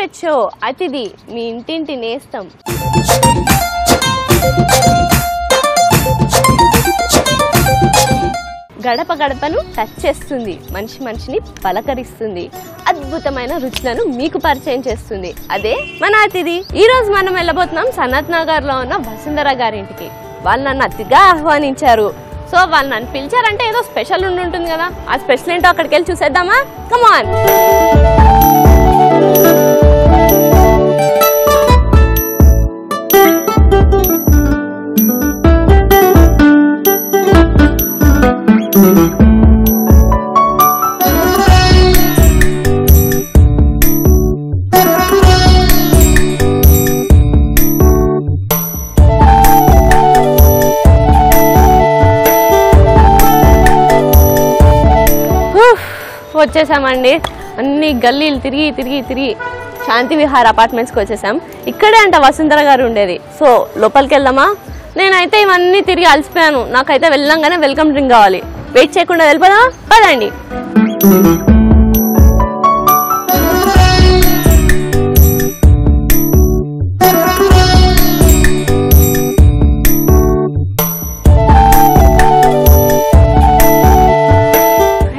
Secret show అతిథి మీ ఇంటింటి నేస్తం. గడప గడపను టచ్ చేస్తుంది, మనిషి మనిషిని పలకరిస్తుంది, అద్భుతమైన రుచులను మీకు పరిచయం చేస్తుంది. అదే మన అతిథి. ఈ రోజు మనం వెళ్ళబోతున్నాం సనత్ నగర్ లో ఉన్న వసుంధర గారింటికి. వాళ్ళు నన్ను అతిథిగా ఆహ్వానించారు. సో వాళ్ళు నన్ను పిలిచారంటే ఏదో స్పెషల్ ఉంటుంది కదా. ఆ స్పెషల్ ఏంటో అక్కడికి వెళ్ళి చూసేద్దామా? Come on. వచ్చేసామండి. అన్ని గల్లీలు తిరిగి తిరిగి తిరిగి శాంతి విహార్ అపార్ట్మెంట్స్కి వచ్చేసాం. ఇక్కడే అంట వసుంధర గారు ఉండేది. సో లోపలికి వెళ్దామా? నేనైతే ఇవన్నీ తిరిగి అలసిపోయాను. నాకైతే వెళ్ళంగానే వెల్కమ్ డ్రింక్ కావాలి. వెయిట్ చేయకుండా వెళ్ళిపోదా? పదండి.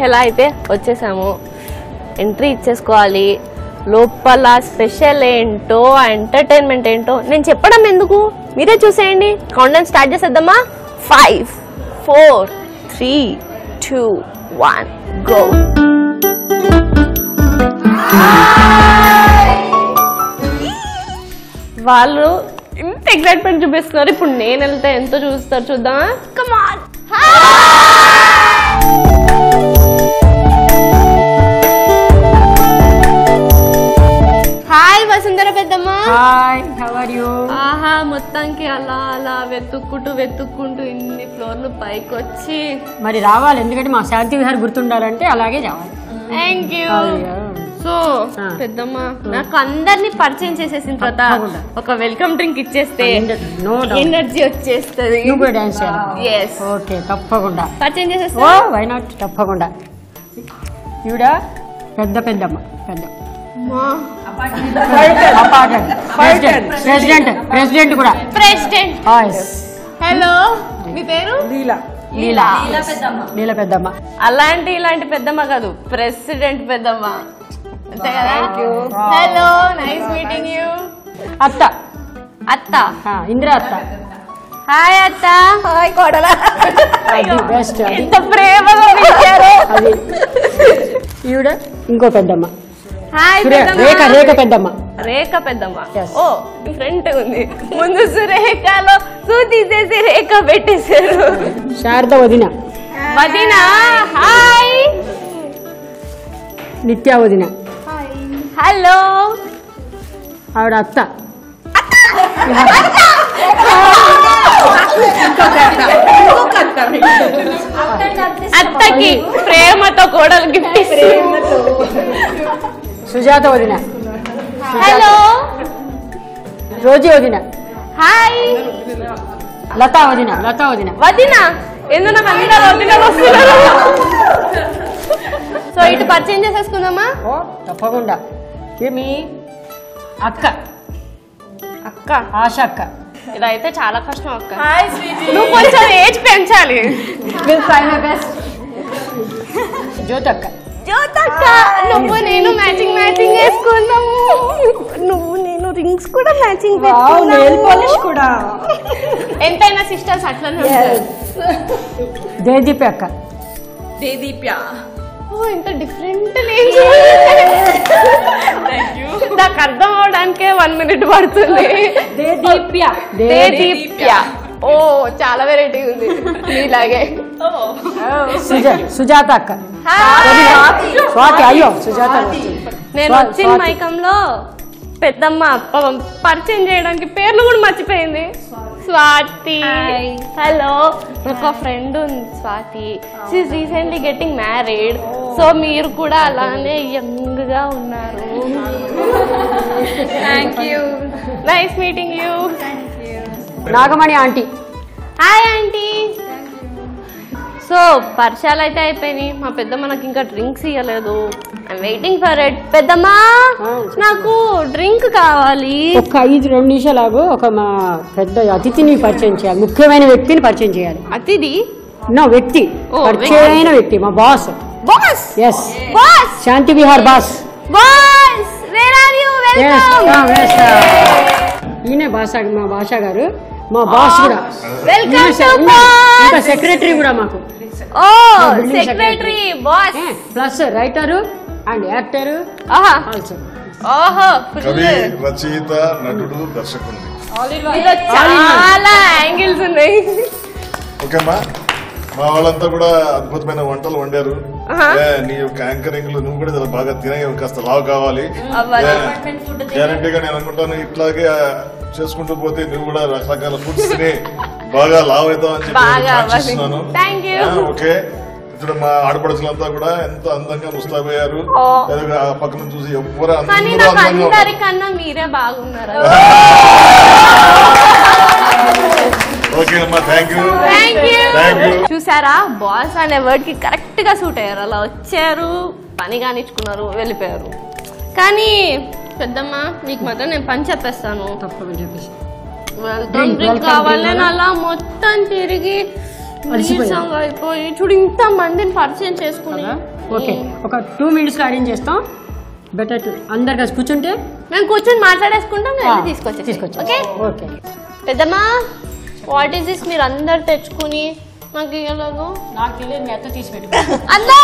ఎలా అయితే వచ్చేసాము, ఎంట్రీ ఇచ్చేసుకోవాలి. లోపల స్పెషల్ ఏంటో ఎంటర్టైన్మెంట్ ఏంటో నేను చెప్పడం ఎందుకు, మీరే చూసేయండి. కౌంట్డౌన్ స్టార్ట్ చేసేద్దామా? 5, 4, 3, 2, 1 గో. వాళ్ళు ఇంత ఎక్సైట్మెంట్ చూపిస్తున్నారు. ఇప్పుడు నేను వెళ్తే ఎంతో చూస్తారు, చూద్దామా? Come on. హాయ్ వసుంధర పెద్దమ్మ. Hi, how are you? ఆహా, మొత్తానికి అలా అలా వెతుక్కుంటూ ఇన్ని ఫ్లోర్లు పైకి వచ్చి మరి రావాలి, ఎందుకంటే మా శాంతి విహార్ గుర్తుండాలంటే అలాగే రావాలి. Thank you. సో పెద్దమ్మ నాకు అందరినీ పరిచయం చేసేసిన తర్వాత ఒక వెల్కమ్ డ్రింక్ ఇచ్చేస్తే ఎనర్జీ వచ్చేస్తుంది. ఓకే, తప్పకుండా పరిచయం చేసేస్తా. వై నాట్, తప్పకుండా. ఈవిడ పెద్దమ్మ, ప్రెసిడెంట్ కూడా. ప్రెసిడెంట్. హలో, మీ పేరు? లీల పెద్దమ్మ. అలాంటి ఇలాంటి పెద్దమ్మ కాదు, ప్రెసిడెంట్ పెద్దమ్మ. అంతే కదా? Hello, nice meeting you. అత్త ఇందిరా అత్త. హాయ్ అత్త. హాయ్ కోడలా. బెస్ట్. ఎంత ప్రేమగా పిలిచారు. అది ఈవిడ ఇంకో పెద్దమ్మ. హాయ్ పెద్దమ్మ. రేఖ పెద్దమ్మ. ఓ డిఫరెంట్ ఉంది. ముందు సురేఖలో తీసేసి రేఖ పెట్టేశారు. శారద వదిన. హాయ్. నిత్య వదిన. హలో. ఆవిడ అత్త. అత్తకి ప్రేమతో కోడలు గిఫ్ట్ ఇస్తారు. సుజాత వదిన. హలో. రోజీ వదిన. హాయ్. లతా వదిన. ఎందుకు నాకు అందరూ వదినలు వస్తున్నారు. సో ఇటు పరిచయం చేసేసుకుందామా? తప్పకుండా. ఏమి అక్క ఆశ అక్క. ఇలా అయితే చాలా కష్టం అక్క. నువ్వు కొంచెం ఏజ్ పెంచాలి. జ్యోతక్క. నువ్వు నేను మ్యాచింగ్ వేసుకున్నాము. నువ్వు నేను రింగ్స్ కూడా మ్యాచింగ్ కూడా. ఎంతైనా సిస్టర్స్ అట్లనే ఉంటారు. దేదీపి అక్క. ఇంత డిఫరెంట్ నేమ్స్. నాకు అర్థం అవడానికే 1 minute పడుతుంది. దేదీప్య. ఓ చాలా వెరైటీ ఉంది నీలాగే. సుజాత అక్క. స్వాతి. అయ్యో సుజాత. నేను వచ్చిన మైకంలో పెద్దమ్మ పరిచయం చేయడానికి పేర్లు కూడా మర్చిపోయింది. స్వాతి. హలో, ఒక ఫ్రెండ్ ఉంది Swathi. She is recently getting married. So మీరు కూడా అలానే యంగ్ గా ఉన్నారు. Thank you. Nice meeting you. Nagamani aunty. Hi aunty. So పరిచయాలు అయితే అయిపోయినాయి. మా పెద్దమ్మ నాకు ఇంకా డ్రింక్స్ ఇవ్వలేదు. I'm waiting for it. పెద్దమ్మా నాకు డ్రింక్ కావాలి. ఒక 2 నిమిషాలు ఆగు. ఒక మా పెద్ద అతిథిని పరిచయం చేయాలి, ముఖ్యమైన వ్యక్తిని పరిచయం చేయాలి. అతిథి నా వ్యక్తి, పరిచయమైన వ్యక్తి, మా boss. Boss yes, boss Shanti Vihar boss. Boss where are you? Welcome. ఈయన భాష, మా భాష గారు, మా బాస్ కూడా. Welcome to boss. ఇంకా సెక్రటరీ కూడా మాకు. ఓ secretary boss plus writer and actor also. ఓహో కవి, రచయిత, నటుడు, దర్శకుడు. చాలా యాంగిల్స్ ఉన్నాయి. ఓకేమ్మా, మా వాళ్ళంతా కూడా అద్భుతమైన వంటలు వండారు. నీ యొక్క యాంకరింగ్ లో నువ్వు కూడా చాలా బాగా తినే కాస్త లావు కావాలి. గ్యారంటీగా నేను అనుకుంటాను ఇట్లాగే చేసుకుంటూ పోతే నువ్వు కూడా రకరకాల ఫుడ్స్ తిని బాగా లావు అవుతావు అని చెప్పి ఆశిస్తున్నాను. ఓకే, ఇక్కడ మా ఆడపడుచులంతా కూడా ఎంత అందంగా ముస్తాబయ్యారు. పక్కన చూసి ఎవరు అందరికన్నా మీరే బాగున్నారు. ఓకేనమ్మా, థ్యాంక్ యూ. చూసారా, బాస్ అనే వర్డ్ కి కరెక్ట్ గా సూట్ అయ్యారు. అలా వచ్చారు, పని కానిచ్చుకున్నారు, వెళ్ళిపోయారు. కానీ పెద్దమ్మ నీకు మాత్రం నేను పని చెప్పేస్తాను. తప్పకుండా చెప్పేసి వెల్కమ్ డ్రింక్ కావాలి. నేను అలా మొత్తం తిరిగి అయిపోయి చూడు ఇంత మందిని పరిచయం చేసుకుని. ఓకే, ఒక 2 minutes లో అరేంజ్ చేస్తాం. బెటర్ అందరు కలిసి కూర్చుంటే మేము కూర్చొని మాట్లాడేసుకుంటాం. తీసుకొచ్చి ఓకే. ఓకే పెద్దమ్మా, వాట్ ఈస్ దిస్? మీరు అందరు తెచ్చుకుని నాకు ఇవ్వలేదు. నాకు తెలియదు, మీ అత్త తీసి పెట్టు. అలా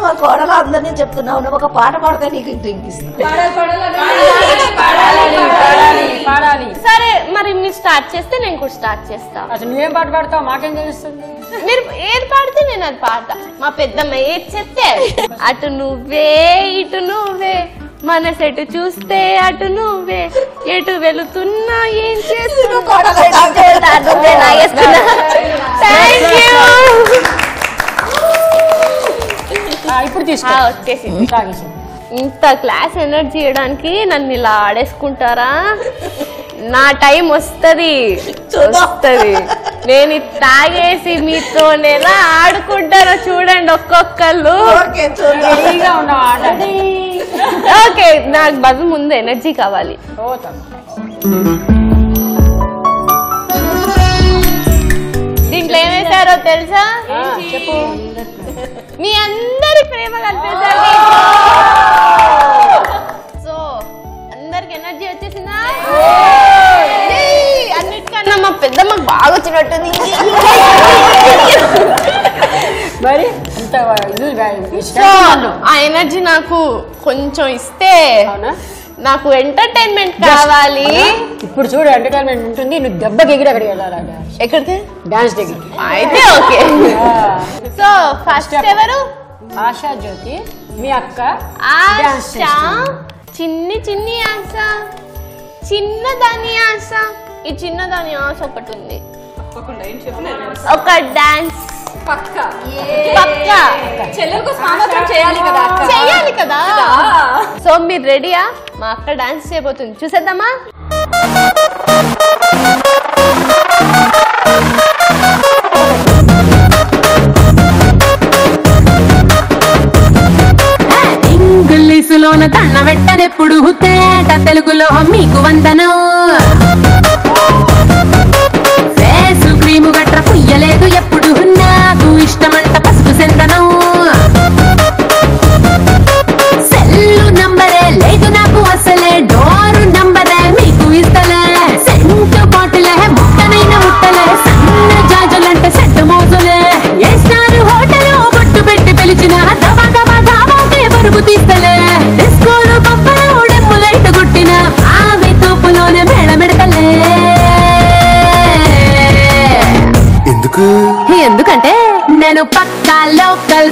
మా కోడలు అందరినీ చెప్తున్నావు, నువ్వు ఒక పాట పాడితే నీకు డ్రింక్ ఇస్తాను. సరే, మరి మీరు స్టార్ట్ చేస్తే నేను కూడా స్టార్ట్ చేస్తా. అసలు నువ్వేం పాట పాడతావు మాకేం తెలుస్తుంది? మీరు ఏది పాడితే నేను అది పాడతా. మా పెద్దమ్మ ఏది చెప్తే అటు నువ్వే ఇటు నువ్వే, మనసెటు చూస్తే అటు నువ్వే, ఎటు వెళుతున్నా ఏం చేస్తున్నా. ఇప్పుడు తీసుకో. ఇంత క్లాస్ ఎనర్జీ ఇవ్వడానికి నన్ను ఇలా ఆడేసుకుంటారా? నా టైం వస్తుంది. నేను తాగేసి మీతోనేలా ఆడుకుంటారో చూడండి ఒక్కొక్కళ్ళు. ఓకే, నాకు బజు ముందు ఎనర్జీ కావాలి. దీంట్లో ఏమేశారో తెలుసా? చెప్పు. మీ అందరి ప్రేమ కల్పించాలి. సో అందరికి ఎనర్జీ వచ్చేసిందా? అన్నిటికన్నా మా పెద్దమ్మకు బాగా వచ్చినట్టుంది. మరి ఆ ఎనర్జీ నాకు కొంచెం ఇస్తే. నాకు ఎంటర్టైన్మెంట్ కావాలి. ఇప్పుడు చూడు, ఎంటర్టైన్మెంట్ ఉంటుంది. నువ్వు దెబ్బకి ఎగిరి అక్కడికి వెళ్ళాలి. ఎక్కడికి? డాన్స్ దగ్గరికి. అయితే ఓకే. సో ఫస్ట్ ఎవరు? ఆశా జ్యోతి, మీ అక్క. ఆశ, చిన్ని ఆశ, చిన్నదాని ఆశ. ఈ చిన్నదాని ఆశ ఒకటి ఉంది, ఒక డాన్స్ పక్కా చేయాలి కదా. సో మీరు రెడీయా? మా అక్క డాన్స్ చేయబోతుంది, చూసేద్దామా? ఇంగ్లీషులోన తన్న వెట్టనెప్పుడు తేట తెలుగులో మీకు వందనం. ఫేసు క్రీము గట్ర పుయ్యలేదు ఎప్పుడు, నాకు ఇష్టమంట పసుపు సెందనం. సెల్లు నంబరే లేదు నాకు అసలే, డోరు నంబరే మీకు ఇస్తలే. సెంటు బాటిలే ముట్టనైన ముట్టలే, సన్న జాజులంటే సెట్టు మోజులే. ఏ స్టార్ హోటల్ బొట్టు పెట్టి పిలిచిన దవా దవా దావాకే పరుగు తీస్తలే. డిస్కోలు పప్పలు డెమ్ములైట్ గుట్టిన ఆమె తోపులోనే మేళమెడతలే. ఎందుకంటే నేను పక్కా లోకల్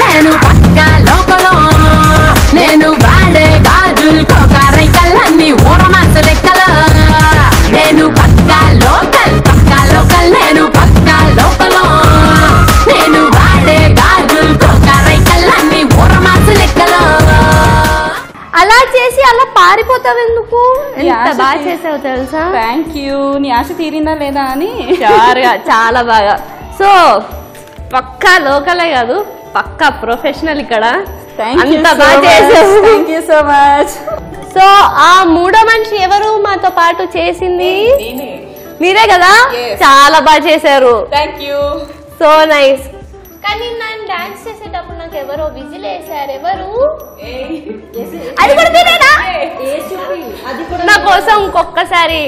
నేను పక్కా లోకలో. నేను వాడే గాజులు కోకారైకల్ అన్ని ఊరమాస లెక్కల. నేను పక్కా లోకల్ నేను పక్కా లోకలో. నేను వాడే గాజులు కోకారైకల్ అన్ని ఊరమాస లెక్కల. అలా చేసి అలా పారిపోతావు ఎందుకు? ఎంత బాగా చేసావు తెలుసా? Thank you. నీ ఆశ తీరిందా లేదా అని. చాలా బాగా. సో పక్కా లోకలే కాదు, పక్కా ప్రొఫెషనల్ ఇక్కడ. Thank you so much. So ఆ మూడో మనిషి ఎవరు మాతో పాటు చేసింది? మీరే కదా? చాలా బాగా చేశారు. So nice. కానీ నేను డాన్స్ చేసేటప్పుడు నాకు ఎవరో విజిల్ వేసారు. ఎవరు? అది కూడా తినేనా? నా కోసం ఇంకొక్కసారి.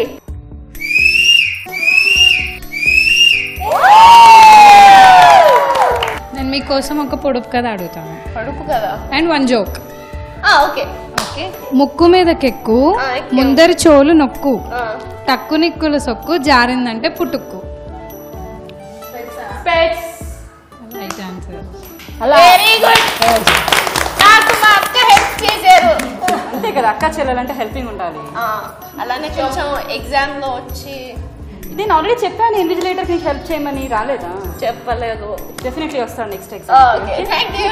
నేను మీకోసం ఒక పొడుపు కథ అడుగుతాను. పడుపు కదా? And one joke. ఓకే. ముక్కు మీదకెక్కు, ముందరి చోలు నొక్కు, టక్కు నిక్కులు సొక్కు, జారిందంటే పుట్టుక్కు. Right answer. Very good. నాకు మా అక్క హెల్ప్ చేశారు. అంతే కదా, అక్క చెల్లెలంటే హెల్పింగ్ ఉండాలి. అలానే కొంచెం ఎగ్జామ్ లో వచ్చి నేను ఆల్రెడీ చెప్పాను ఇన్విజిలేటర్ నీకు హెల్ప్ చేయమని. రాలేదా? చెప్పలేదు. డెఫినెట్లీ వస్తాను next exam. Okay, thank you.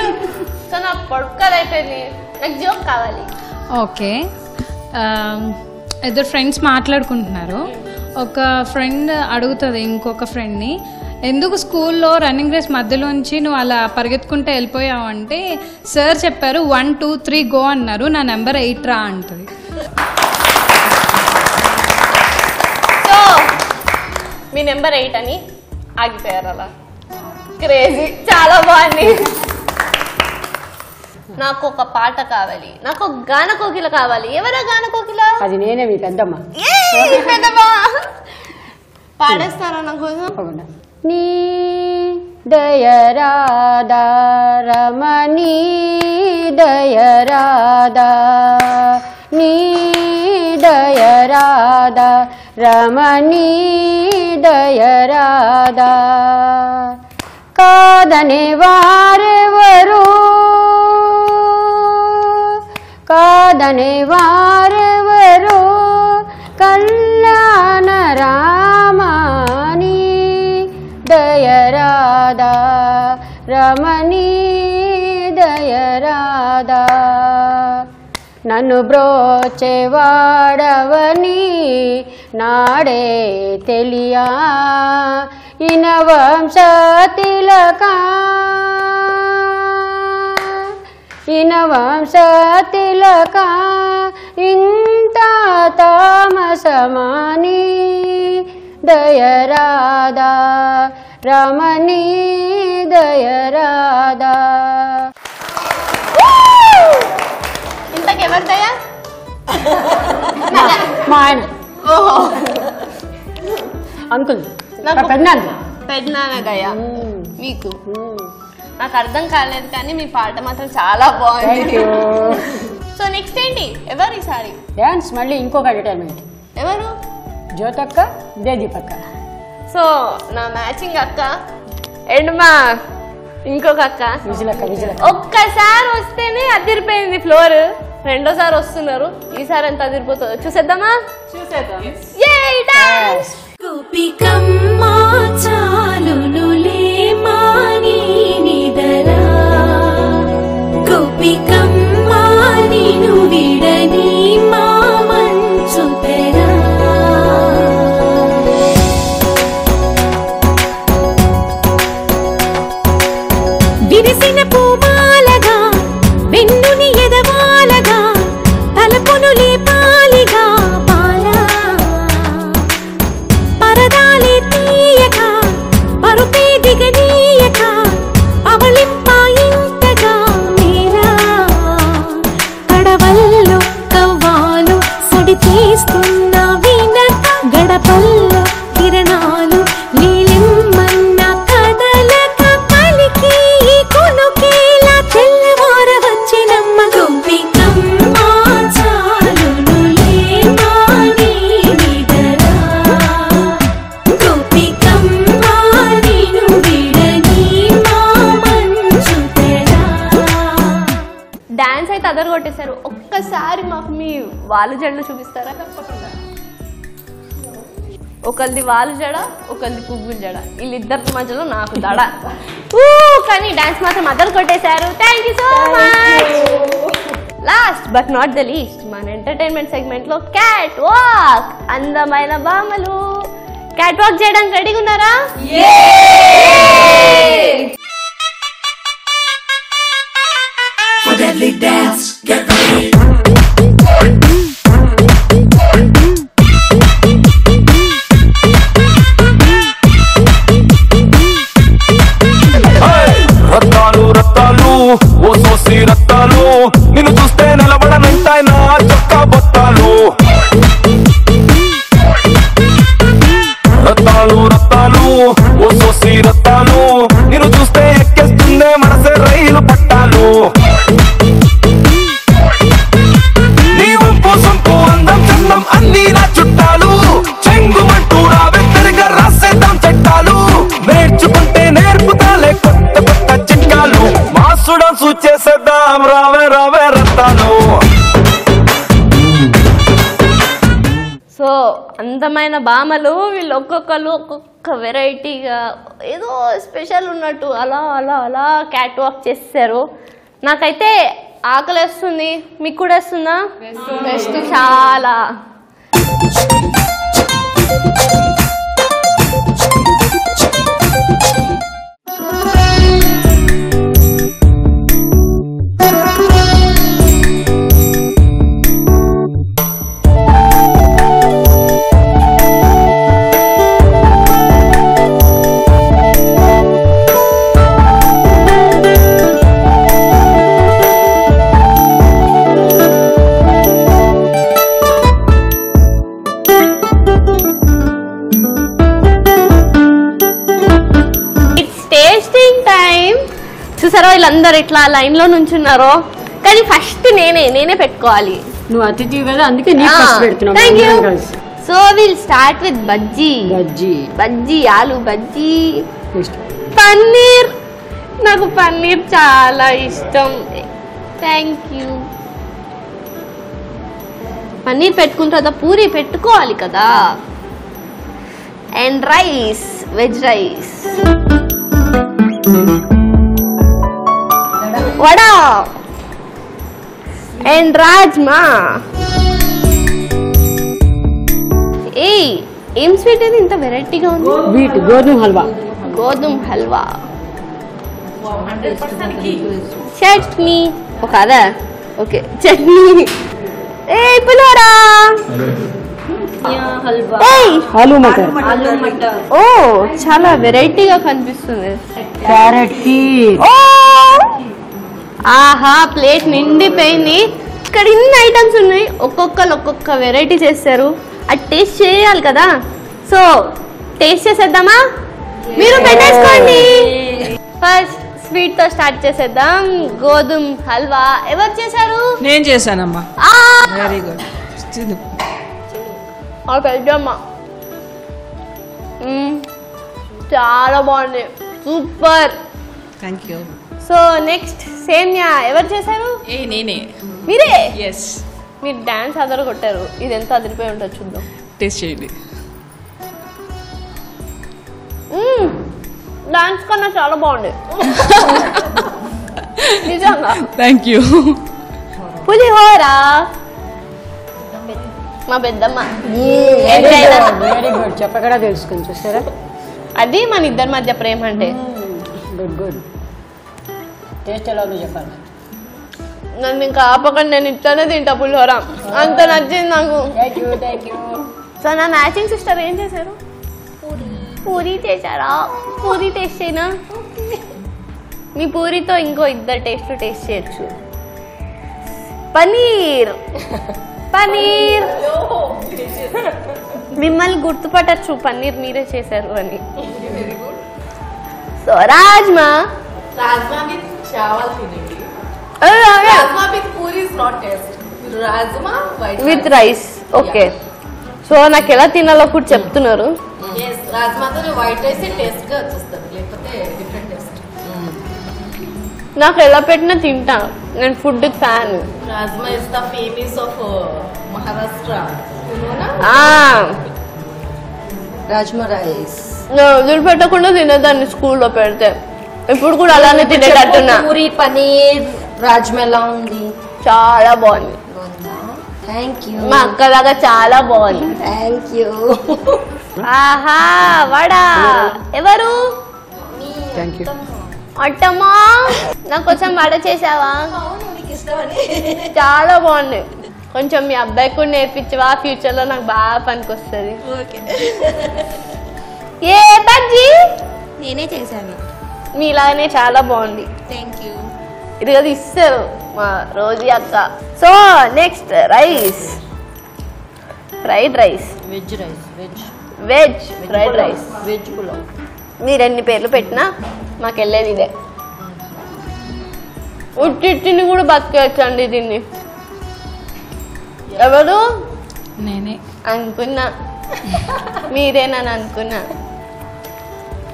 So నా పడుకలు అయిపోయింది, నాకు జోక్ కావాలి. ఓకే, ఇద్దరు ఫ్రెండ్స్ మాట్లాడుకుంటున్నారు. ఒక ఫ్రెండ్ అడుగుతుంది ఇంకొక ఫ్రెండ్ని, ఎందుకు స్కూల్లో రన్నింగ్ రేస్ మధ్యలోంచి నువ్వు అలా పరిగెత్తుకుంటే వెళ్ళిపోయావు అంటే, సార్ చెప్పారు 1 2 3 గో అన్నారు, నా నెంబర్ 8 రా అంటుంది. సో మీ నెంబర్ 8 అని ఆగిపోయారు అలా. క్రేజీ, చాలా బాగుంది. నాకు ఒక పాట కావాలి, నాకు ఒక గాన కోకిల కావాలి. ఎవరా గాన కోకిల? అది నేనే, మీ పెద్దమ్మ. పాడేస్తారా నా కోసం? నీ దయరాదా రమణీ దయరాదా, నీ దయరాదా రమణీ దయరాదా, కాదనే వారెవరు, కాదనే వారెవరు, కళ్యాణ రామాని దయరాదా రమణీ దయరాదా, నన్ను బ్రోచేవాడవని నాడే తెలియా, ఇనవంశ తిలక, ఇనవంశ తిలక, ఇంత తామసమాని దయరాదా రమణీ దయరాదా. ఇంతకెవరిదయా? మా ఆయన ఓహో, అంకుల్, నాకు పెద్దనాన్న. పెద్దనాన్న దయ మీకు. నాకు అర్థం కాలేదు కానీ మీ పాట మాత్రం చాలా బాగుంది. సో నెక్స్ట్ ఏంటి? ఎవరు ఈసారి డ్యాన్స్? మళ్ళీ ఇంకొక ఎంటర్టైన్మెంట్. ఎవరు? జ్యోతక్క, దీపక్క. సో నా మ్యాచింగ్ అక్క అండ్ మా ఇంకొక అక్క విజులక్క. విజులక్క ఒక్కసారి వస్తేనే అదిరిపోయింది ఫ్లోర్. రెండోసారి వస్తున్నారు, ఈసారి ఎంత అదిరిపోతుందో చూసేద్దామా? చూసేద్దాం. గోపికమ్మా చాలునులే మాని నిదరా, గోపికమ్మా నిను విడని మా మంచు తెరా, విరిసిన పూమాలగా వెన్నుని ఎదవాలగా, తలపును లేపాలిగా బాలా, పరదాలే తీయక పరుపే దిగనీయక, అవళింపాయింతగా మేరా, కడవల్లో కవ్వాలు సడి తీస్తున్న వినక, గడపల్లో కిరణాలు నీలిమ్మన్న కదలక, కలికి కొనుకేలా తెల్లవార వచ్చినమ్మ, గోపికమ్మా చాలునులే మాని నిదరా, గోపికమ్మా నిను విడని మా మంచు తెరా. డాన్స్ అయితే అదరు కొట్టేశారు. ఒక్కసారి మాకు మీ వాళ్ళు జడలు చూపిస్తారా? ఒకరిది వాళ్ళు జడ, ఒకరిది పువ్వుల జడ, వీళ్ళిద్దరి మధ్యలో నాకు దడ. కానీ డాన్స్ మాత్రం అదరు కొట్టేశారు. Thank you so much. Last but not the least, మన ఎంటర్టైన్మెంట్ సెగ్మెంట్ లో క్యాట్ వాక్. అందమైన భామలు క్యాట్ వాక్ చేయడానికి రెడీగా ఉన్నారా? deadly dance. Get ready. Rattalu Rattalu ఓ సోసి రత్తాలు నిన్ను చూస్తే నిలబడనంటాయి నా చొక్కా బొత్తాలు రత్తాలు రత్తాలు ఓ సోసి రత్తాలు నిన్ను చూస్తే ఎక్కేస్తుందే మనసే రైలు పట్టాలు నీ వంపు సొంపు అందం చందం అన్నీ నా చుట్టాలు చెంగుమంటూ రావే తిరిగా రాసేద్దాం చట్టాలు నేర్చుకుంటే నేర్పుతాలే కొత్త కొత్త చిట్కాలు మాసుడం సూచేసేద్దాం రావే రావే రత్తాలు సో అందమైన భామలు వీళ్ళు ఒక్కొక్కరు ఒక్కొక్క వెరైటీగా ఏదో స్పెషల్ ఉన్నట్టు అలా అలా అలా క్యాట్ వాక్ చేస్తారు. నాకైతే ఆకలేస్తుంది, మీకు కూడా వేస్తుందా? చాలా. చూసారో వీళ్ళందరూ ఇట్లా లైన్ లో నుంచున్నారో, కానీ ఫస్ట్ నేనే పెట్టుకోవాలి. నువ్వు అతిథి కదా, అందుకే నీకు ఫస్ట్ పెడుతున్నావు. So will start with bajji. Bajji ఆలు బజ్జీ. పన్నీర్, నాకు పన్నీర్ చాలా ఇష్టం. Thank you. పన్నీర్ పెట్టుకున్న తర్వాత పూరి పెట్టుకోవాలి కదా. And rice, veg rice, vada and rajma. ఏం స్వీట్ ఇది ఇంత వెరైటీగా ఉంది? గోధుమ హల్వా. గోధుమ హల్వా, చట్నీ. ఒక అదా ఓకే చట్నీ. పులిహోర, ఆలు మటర్. ఓ చాలా వెరైటీగా కనిపిస్తుంది. క్యారెట్ కీర్. ఆహా, ప్లేట్ నిండిపోయింది. ఇక్కడ ఇన్ని ఐటమ్స్ ఉన్నాయి, ఒక్కొక్కరు ఒక్కొక్క వెరైటీ చేస్తారు. అది టేస్ట్ చేయాలి కదా. సో టేస్ట్ చేసేద్దామా? మీరు పెట్టేసుకోండి. ఫస్ట్ స్వీట్ తో స్టార్ట్ చేసేద్దాం. గోధుమ హల్వా ఎవరు చేశారు? నేను చేశానమ్మా. Very good. పెద్దమ్మ చాలా బాగుంది, super. Thank you. So next సేమియా ఎవరు చేశారు? నేనే. మీరే? ఎస్. మీరు డాన్స్ అదర కొట్టారు. ఇది ఎంత అదిరిపోయి ఉంటుంది చూద్దాం. టేస్ట్ చేయండి. డాన్స్ కన్నా చాలా బాగుంది నిజంగా. Thank you. పులిహోర మా పెద్దమ్మ. Very good. చెప్పకుండా తెలుసుకొని చూస్తారా, అది మన ఇద్దరి మధ్య ప్రేమ అంటే. Good good. టేస్ట్ ఎలా ఉందో చెప్పాలి. నన్ను ఇంకా ఆపకండి, నేను ఇట్లానే తింటా పులిహోర, అంత నచ్చింది నాకు. సో నా మ్యాచింగ్ సిస్టర్ ఏం చేశారు? పూరి చేశారా? పూరి టేస్ట్ చేయనా? మీ పూరితో ఇంకో ఇద్దరు టేస్ట్ చేయొచ్చు. పనీర్. పనీర్ మిమ్మల్ని గుర్తుపట్టచ్చు, పన్నీర్ మీరే చేశారు అని. So rajma. Rajma with chawal తినండి. Rajma with puri is not taste. Rajma white with rice. Okay. So నాకు ఎలా తినాలో కూడా చెప్తున్నారు. Yes, rajma తో white rice టేస్ట్ గా వచ్చేస్తుంది, లేకపోతే డిఫరెంట్ టేస్ట్. నాకు ఎలా పెట్టినా తింటా, నేను food fan. Rajma is the famous of Maharashtra. Rajma rice. వదిలిపెట్టకుండా తినేదాన్ని స్కూల్లో పెడితే. ఇప్పుడు కూడా అలానే తినేటట్టున్నా. పూరి పనీర్ రాజ్మా ఎలా ఉంది? చాలా బాగుంది. Thank you. మా అక్కలాగా చాలా బాగుంది. Thank you. ఆహా, వడా ఎవరు? Thank you. అట్టమ్మా, నాకు కొంచెం వడ చేసావా? చాలా బాగుంది. కొంచెం మీ అబ్బాయికి కూడా నేర్పించవా, ఫ్యూచర్ లో నాకు బాగా పనికొస్తుంది. ఏ బజ్జీ నేనే చేశాను. మీలాగనే చాలా బాగుంది. Thank you. ఇది కదా ఇస్తారు మా రోజీ అక్క. So next rice, fried rice, veg rice, veg fried rice, veg pulao. మీరు ఎన్ని పేర్లు పెట్టినా మాకు వెళ్ళేది ఇదే. ఉట్టిని కూడా బతికేయచ్చండి దీన్ని. ఎవరు నేనే అనుకున్నా, మీరేనని అనుకున్నా.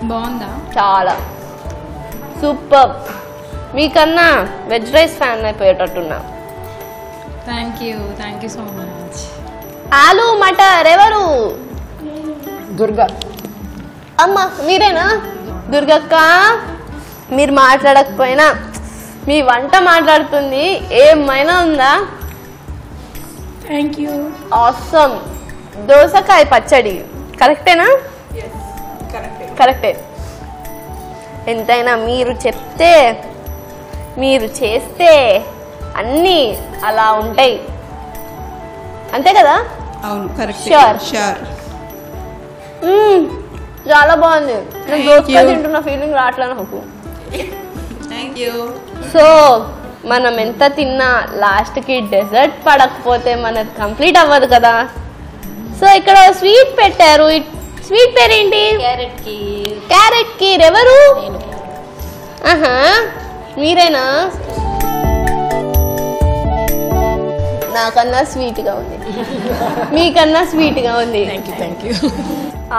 బాగుందా? చాలా సూపర్. మీకన్నా వెజ్ రైస్ ఫ్యాన్ అయిపోయేటట్టున్నా. Thank you so much. Aloo matar ఎవరు? దుర్గా. అమ్మ మీరేనా? దుర్గక్క, మీరు మాట్లాడకపోయినా మీ వంట మాట్లాడుతుంది. ఏమైనా ఉందా? Thank you. ఆసమ్. దోసకాయ పచ్చడి కరెక్టేనా? కరెక్టే. ఎంతైనా మీరు చెప్తే, మీరు చేస్తే అన్నీ అలా ఉంటాయి, అంతే కదా? అవును, కరెక్ట్. Sure. చాలా బాగుంది. నేను దోసకాయ తింటున్న ఫీలింగ్ రావట్లే నాకు. Thank you. సో మనం ఎంత తిన్నా లాస్ట్కి డెజర్ట్ పడకపోతే మనది కంప్లీట్ అవ్వదు కదా. సో ఇక్కడ స్వీట్ పెట్టారు. స్వీట్ పేరేంటి? క్యారెట్ కీర్. ఎవరు? ఆహా, మీరేనా? నాకన్నా స్వీట్గా ఉంది, మీకన్నా స్వీట్గా ఉంది. Thank you.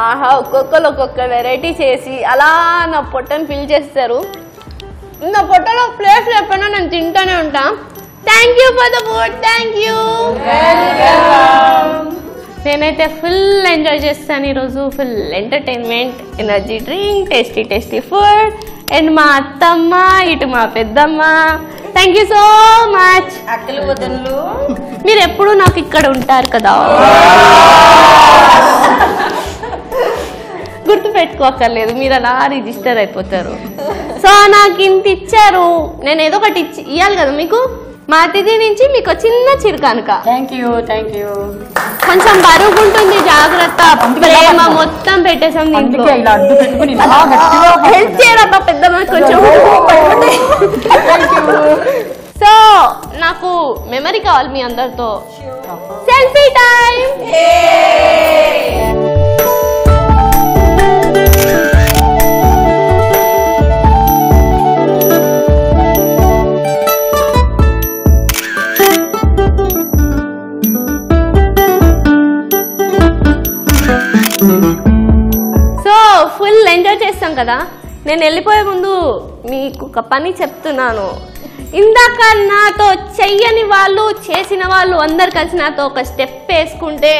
ఆహా, ఒక్కొక్కరు ఒక్కొక్క వెరైటీ చేసి అలా నా పొట్టను ఫిల్ చేస్తారు. నా పొట్టలో ప్లేస్ లేకపోయినా నేను తింటూనే ఉంటా. Thank you for the food. Thank you. నేనైతే ఫుల్ ఎంజాయ్ చేస్తాను ఈరోజు. Full entertainment, energy drink, tasty food. And మా అత్తమ్మ, ఇటు మా పెద్దమ్మ. Thank you so much. అక్కలు వదలు. మీరు ఎప్పుడు నాకు ఇక్కడ ఉంటారు కదా, గుర్తు పెట్టుకోక్కర్లేదు, మీరు అలా రిజిస్టర్ అయిపోతారు. సో నాకు ఇంత ఇచ్చారు, నేను ఏదో ఒకటి ఇవ్వాలి కదా మీకు. మా అతిథి నుంచి మీకు చిన్న చిరుకానుక. Thank you. కొంచెం బరువు ఉంటుంది, జాగ్రత్త. ప్రేమ మొత్తం పెట్టేసాం దీంట్లో. హెల్ప్ చేయరబ్బా పెద్దమ్మ కొంచెం. సో నాకు మెమరీ కావాలి మీ అందరితో. Selfie time. So full enjoy చేస్తాం కదా. నేను వెళ్ళిపోయే ముందు మీకు ఒక పని చెప్తున్నాను. ఇందాక నాతో చెయ్యని వాళ్ళు, చేసిన వాళ్ళు అందరు కలిసి నాతో ఒక స్టెప్ వేసుకుంటే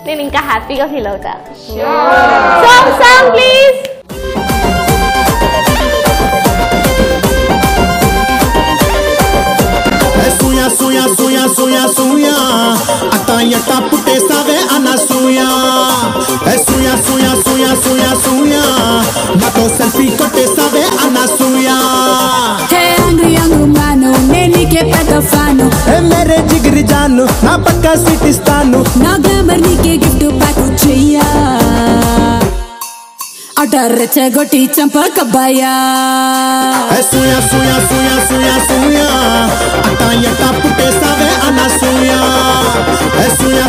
నేను ఇంకా హ్యాపీగా ఫీల్ అవుతా. Song please. Suya atayata putte save anasuya suya nato selfie kotte save anasuya. Hey angry young man, neni ke peda fan. Hey mere jigri janu na pakka sweet istanu. Na glamour ni ke gift pack cheya. Adar chegoti champa kabaya. Hey suya atayata putte save anasuya. Hey suya